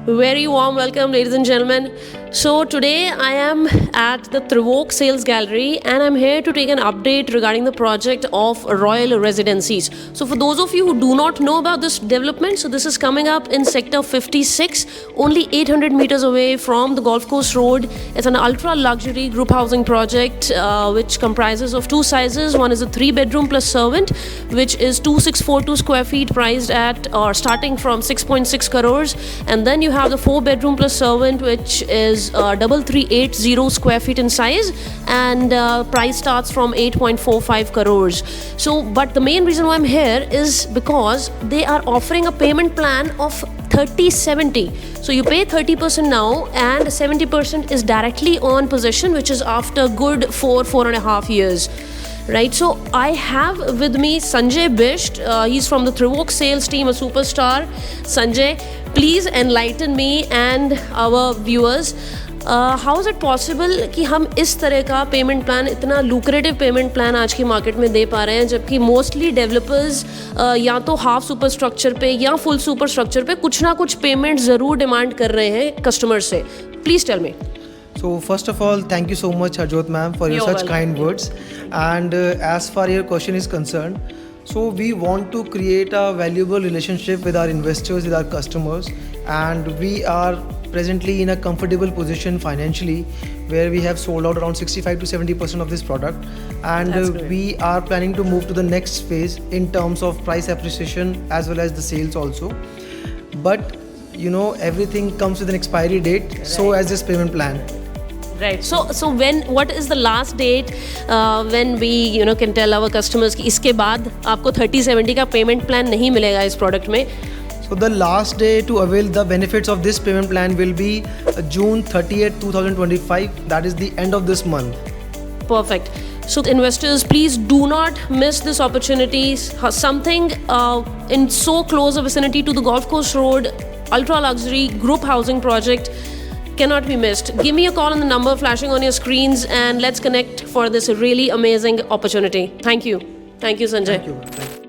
Very warm welcome, ladies and gentlemen. So today I am at the Trivok Sales Gallery and I'm here to take an update regarding the project of Royal Residencies. So for those of you who do not know about this development, so this is coming up in Sector 56, only 800 meters away from the Golf Course Road. It's an ultra luxury group housing project which comprises of two sizes. One is a 3-bedroom plus servant, which is 2642 square feet, priced at or starting from 6.6 crores, and then you have the 4-bedroom plus servant, which is 3380 square feet in size, and price starts from 8.45 crores. So but the main reason why I'm here is because they are offering a payment plan of 30/70. So you pay 30% now and 70% is directly on possession, which is after good 4.5 years. Right, so I have with me Sanjay Bisht. He's from the Trivok sales team, a superstar. Sanjay, please enlighten me and our viewers. How is it possible कि हम इस तरह का payment plan, इतना lucrative payment plan आज की market में दे पा रहे हैं, जबकि मोस्टली डेवलपर्स या तो हाफ सुपर स्ट्रक्चर पे या फुल सुपर स्ट्रक्चर पे कुछ ना कुछ पेमेंट ज़रूर डिमांड कर रहे हैं कस्टमर से. Please tell me. So first of all, thank you so much, Harjot ma'am, for your such kind words. And as far your question is concerned, so we want to create a valuable relationship with our investors, with our customers, and we are presently in a comfortable position financially, where we have sold out around 65 to 70% of this product, and we are planning to move to the next phase in terms of price appreciation as well as the sales also. But you know, everything comes with an expiry date, right. So as this payment plan. Right. So what is the last date when we can tell our customers कि इसके बाद आपको 30/70 का payment plan नहीं मिलेगा इस product में? So the last day to avail the benefits of this payment plan will be June 30th, 2025. That is the end of this month. Perfect. So investors, please do not miss this opportunity. Something in so close a vicinity to the Golf Course Road, ultra luxury group housing project cannot be missed. Give me a call on the number flashing on your screens and let's connect for this really amazing opportunity. Thank you. Thank you, Sanjay. Thank you.